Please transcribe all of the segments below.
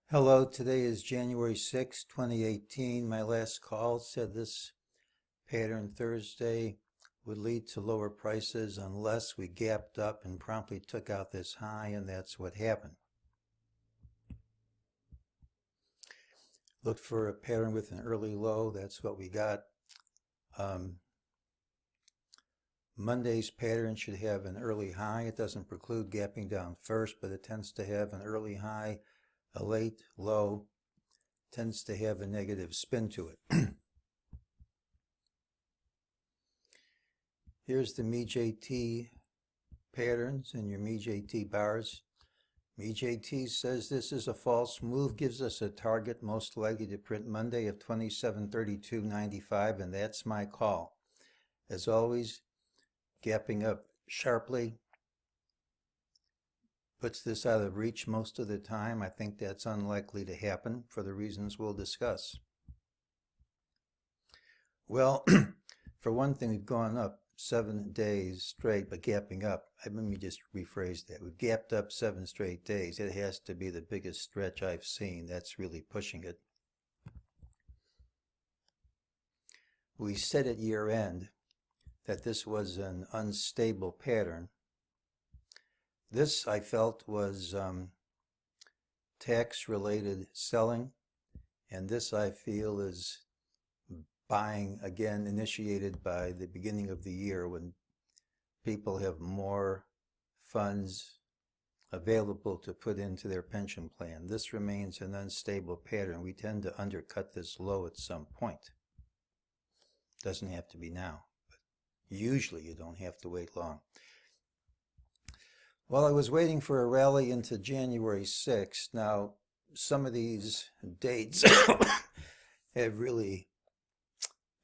Hello, today is January 6, 2018. My last call said this pattern Thursday would lead to lower prices unless we gapped up and promptly took out this high, and that's what happened. Looked for a pattern with an early low. That's what we got. Monday's pattern should have an early high. It doesn't preclude gapping down first, but it tends to have an early high, a late low, tends to have a negative spin to it. Here's the MEJT patterns and your MEJT bars. MEJT says this is a false move, gives us a target most likely to print Monday of 2732.95, and that's my call. As always, gapping up sharply puts this out of reach most of the time. I think that's unlikely to happen for the reasons we'll discuss. Well, for one thing, we've gone up 7 days straight, but gapping up. Let me just rephrase that. We've gapped up 7 straight days. It has to be the biggest stretch I've seen. That's really pushing it. We said at year end that this was an unstable pattern. This, I felt, was tax-related selling, and this, I feel, is buying, again, initiated by the beginning of the year when people have more funds available to put into their pension plan. This remains an unstable pattern. We tend to undercut this low at some point. Doesn't have to be now, but usually you don't have to wait long. Well, I was waiting for a rally into January 6th. Now, some of these dates have really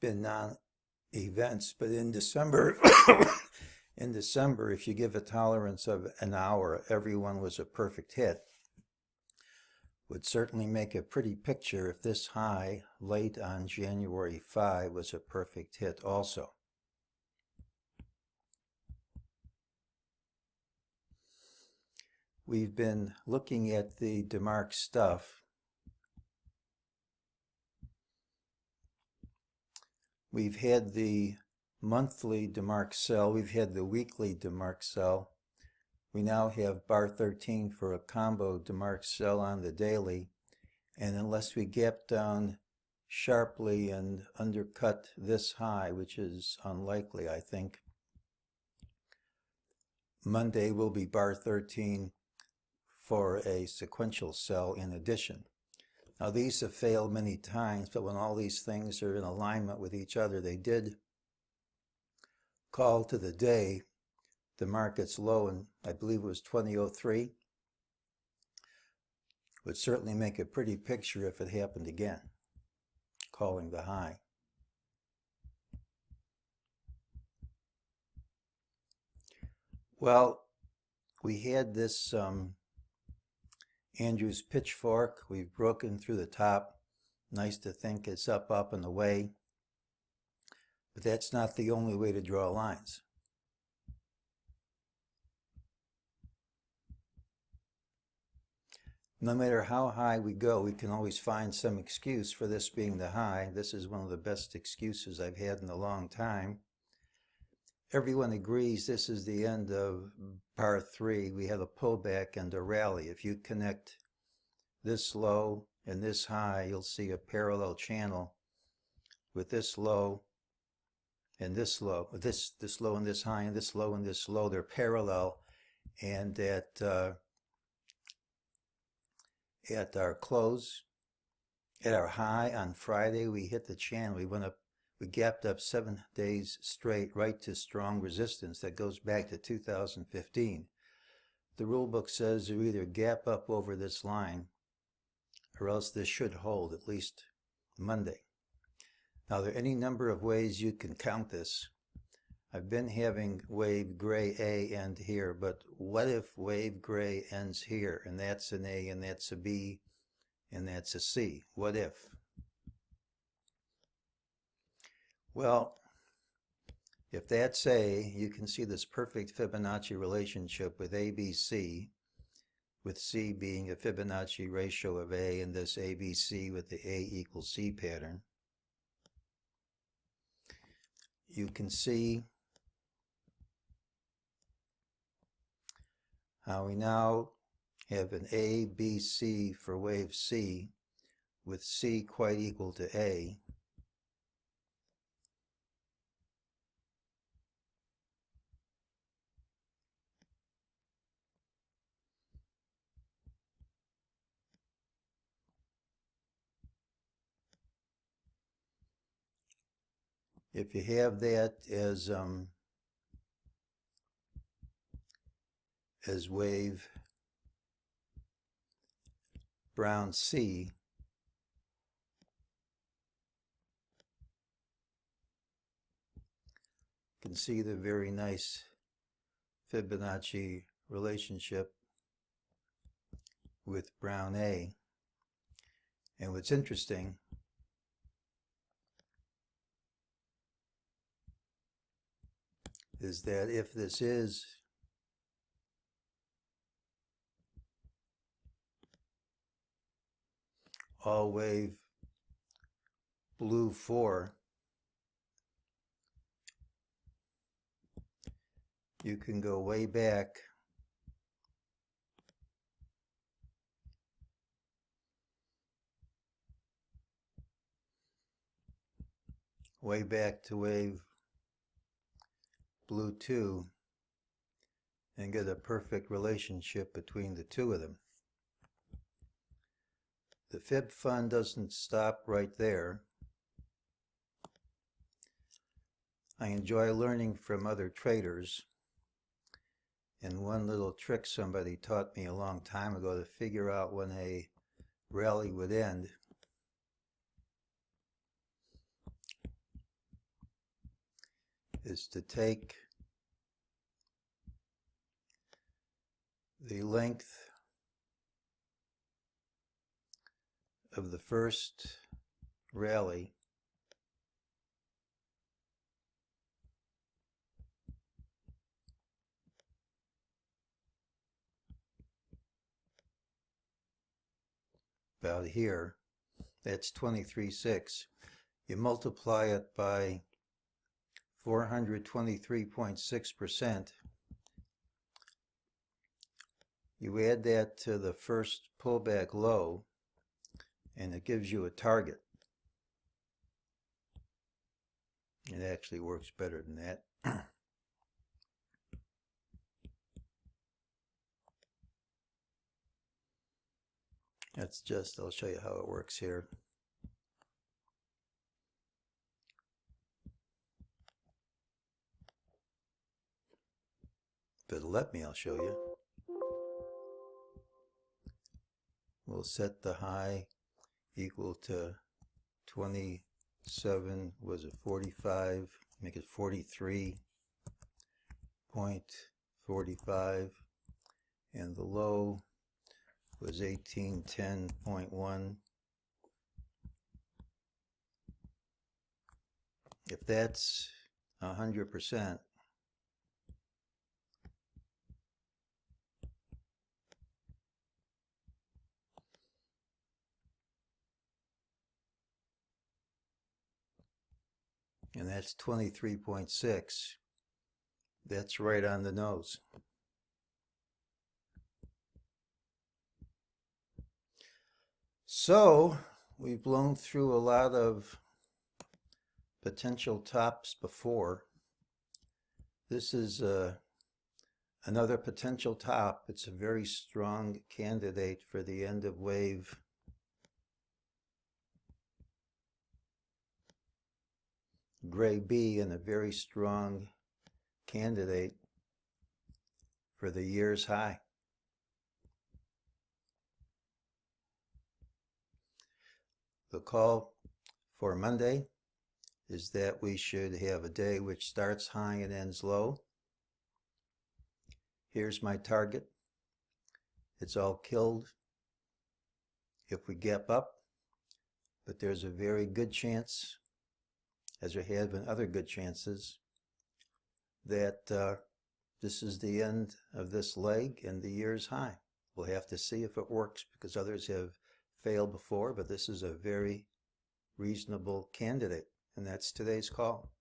been non-events, but in December, if you give a tolerance of an hour, everyone was a perfect hit. Would certainly make a pretty picture if this high late on January 5 was a perfect hit also. We've been looking at the DeMark stuff. We've had the monthly DeMark sell. We've had the weekly DeMark sell. We now have bar 13 for a combo DeMark sell on the daily. And unless we gap down sharply and undercut this high, which is unlikely, I think, Monday will be bar 13 for a sequential sell in addition. Now, these have failed many times, but when all these things are in alignment with each other, they did call to the day the market's low, and I believe it was 2003. Would certainly make a pretty picture if it happened again, calling the high. Well, we had this Andrew's pitchfork. We've broken through the top. Nice to think it's up and away. But that's not the only way to draw lines. No matter how high we go, we can always find some excuse for this being the high. This is one of the best excuses I've had in a long time. Everyone agrees this is the end of bar 3. We have a pullback and a rally. If you connect this low and this high, you'll see a parallel channel with this low and this low, this low and this high and this low and this low. They're parallel, and at our close, at our high on Friday, we hit the channel. We went up. We gapped up 7 days straight right to strong resistance that goes back to 2015. The rule book says you either gap up over this line or else this should hold at least Monday. Now, there are any number of ways you can count this. I've been having wave gray A end here, but what if wave gray ends here, and that's an A, and that's a B, and that's a C? What if? Well, if that's A, you can see this perfect Fibonacci relationship with ABC, with C being a Fibonacci ratio of A, and this ABC with the A equals C pattern. You can see how we now have an ABC for wave C, with C quite equal to A. If you have that as wave brown C, you can see the very nice Fibonacci relationship with brown A. And what's interesting is that if this is all wave blue 4, you can go way back to wave blue 2 and get a perfect relationship between the two of them. The fib fun doesn't stop right there. I enjoy learning from other traders, and one little trick somebody taught me a long time ago to figure out when a rally would end is to take the length of the first rally about here. That's 23.6. You multiply it by 423.6%. You add that to the first pullback low, and it gives you a target. It actually works better than that. I'll show you how it works here. If it'll let me, I'll show you. We'll set the high equal to 27, was it 45? Make it 43.45, and the low was 1810.1. If that's 100%, and that's 23.6, that's right on the nose. So we've blown through a lot of potential tops before. This is another potential top. It's a very strong candidate for the end of wave gray B, and a very strong candidate for the year's high. The call for Monday is that we should have a day which starts high and ends low. Here's my target. It's all killed if we gap up, but there's a very good chance, as there have been other good chances, that this is the end of this leg and the year's high. We'll have to see if it works because others have failed before, but this is a very reasonable candidate, and that's today's call.